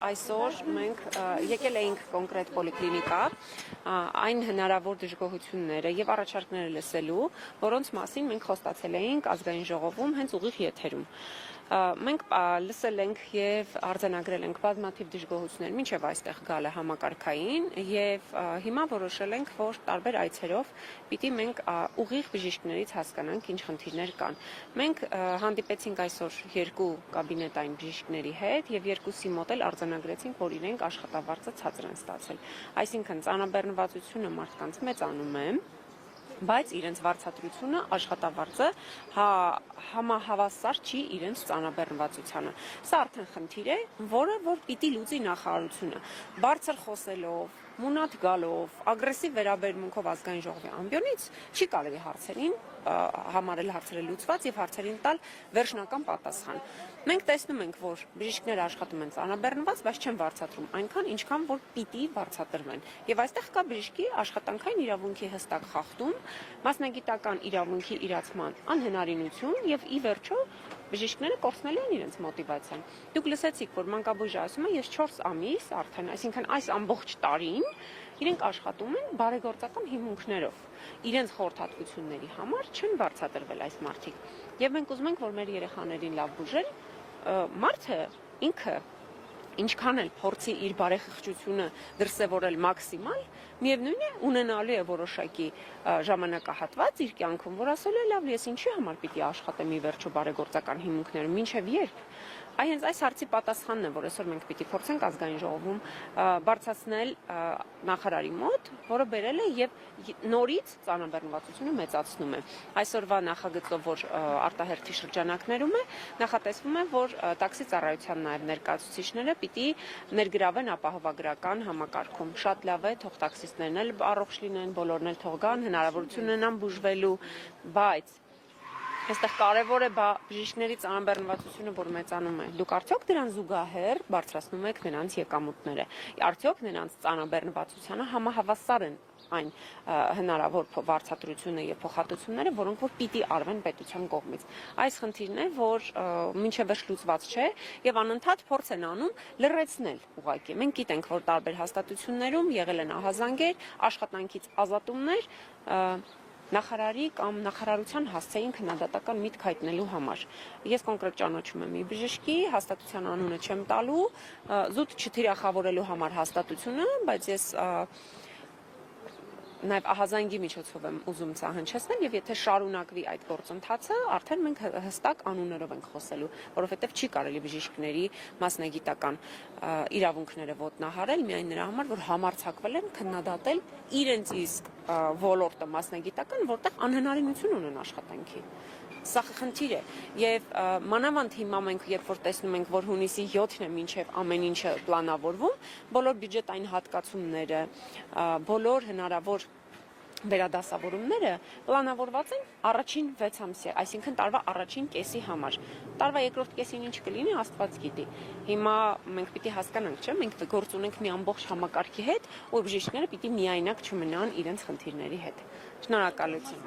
այսօր մենք եկել էինք կոնկրետ պոլիկլինիկա, այն հնարավոր դժգոհությունները եւ առաջարկները լսելու, որոնց մասին մենք խոստացել էինք ազգային ժողովում հենց ուղիղ եթերում։ Մենք լսել ենք եւ արձանագրել ենք բազմաթիվ դժգոհություններ մինչեւ այստեղ գալը համակարգային եւ հիմա որոշել ենք, որ տարբեր այցերով պիտի մենք ուղիղ բժիշկներից հասկանանք ինչ խնդիրներ կան։ Մենք հանդիպեցինք այսօր երկու կաբինետային բժիշկների հետ եւ երկուսի մոտ էլ արձանագրեցինք, որ իրենք աշխատավարձը ցածր են ստացել։ Այսինքն ծանրաբեռնվածությունը մարդկանց մեծանում է, բայց իրենց վարձատրությունը, աշխատավարձը համահավասար չի իրենց ծանրաբեռնվածությանը։ Սա արդեն խնդիր է, որ պիտի լուծի նախարարությունը։ Բարձր խոսելով, մունատ գալով, ագրեսիվ վերաբերմունքով ազգային ժողովի ամբիոնից չի կարելի հարցերին համարել հարցերը լուծված եւ հարցերին տալ վերջնական պատասխան։ Մենք տեսնում ենք, որ բժիշկները աշխատում են ծանրաբեռնված, բայց չեն վարձատրում այնքան, ինչքան որ պիտի վարձատրվեն։ Եվ այստեղ կա բժշկի աշխատանքային իրավունքի հստակ խախտում, մասնագիտական իրավունքի իրացման անհնարինություն եւ ի վերջո բժիշկները կորցնել են իրենց մոտիվացիան։ Դուք լսեցիք, որ մանկաբույժը ասում է, ես 4 ամիս արդեն, այսինքն այս ամբողջ տարին իրենք աշխատում են բարեգործական հիմունքներով։ Իրենց խորհրդատվությունների համար չեն վարձատրվել այս մարդիկ։ Եվ մենք ուզում ենք, որ մեր երեխաներին լավ բուժել, մարդը ինքը ինչքան էլ փորձի իր բարեխղճությունը դրսևորել մաքսիմալ, միևնույն է ունենալու է որոշակի ժամանակահատված իր կյանքում, որ ասել է լավ, ես ինչի համար պիտի աշխատեմ ի վերջո բարեգործական հիմունքներում, մինչև երբ։ Այ հենց այս հարցի պատասխանն է, որ այսօր մենք պիտի փորձենք ազգային ժողովում բարձրացնել նախարարի մոտ, որը բերել է եւ նորից ծանրաբեռնվածությունը մեծացնում է։ Այսօրվա նախագծով, որ արտահերթի շրջանակներում է, նախատեսվում է, որ տաքսի ծառայության նաեւ ներկայացուցիչները պիտի ներգրավեն ապահովագրական համակարգում։ Շատ լավ է, թող տաքսիստներն էլ առողջ լինեն, բոլորն էլ թող գան, հնարավորություն ունենան բուժվելու, բայց այստեղ կարևոր է բժիշկների ծանրաբեռնվածությունը, որ մեծանում է։ Դուք արդյոք դրան զուգահեռ բարձրացնում եք նրանց եկամուտները։ Արդյոք նրանց ծանրաբեռնվածությանը համահավասար են այն հնարավոր վարձատրությունը եւ փոխհատուցումները, որոնք որ պիտի արվեն պետության կողմից։ Այս խնդիրն է, որ մինչև վերջ լուծված չէ եւ անընդհատ փորձ են անում լրացնել ուղղակի։ Մենք գիտենք, որ տարբեր հաստատություններում եղել են ահազանգեր, աշխատանքից ազատումներ, նախարարի կամ նախարարության հասցեին քննադատական միտք հայտնելու համար։ Ես կոնկրետ ճանաչում եմ մի բժշկի, հաստատության անունը չեմ տալու, զուտ չթիրախավորելու համար հաստատությունը, բայց ես նաև ահազանգի միջոցով եմ ուզում սա հնչեցնել եւ եթե շարունակվի այդ գործընթացը, արդեն մենք հստակ անուններով ենք խոսելու, որովհետեւ չի կարելի բժիշկների մասնագիտական իրավունքները ոտնահարել միայն նրա համար, որ համարձակվել են քննադատել իրենց իսկ ոլորտը մասնագիտական, որտեղ անհնարինություն ունեն աշխատանքի։ Սա խնդիր է եւ մանավանդ հիմա մենք երբ որ տեսնում ենք, որ հունիսի 7-ն է մինչեւ ամեն ինչը պլանավորվում, բոլոր բյուջետային հատկացումները, բոլոր հնարավոր վերադասավորումները պլանավորված են առաջին 6 ամսի, այսինքն տարվա առաջին կեսի համար։ Տարվա երկրորդ կեսին ինչ կլինի, Աստված գիտի։ Հիմա մենք պիտի հասկանանք, չէ՞, մենք գործ ունենք մի ամբողջ համակարգի հետ, որ բժիշկները պիտի միայնակ չմնան իրենց խնդիրների հետ։ Շնորհակալություն։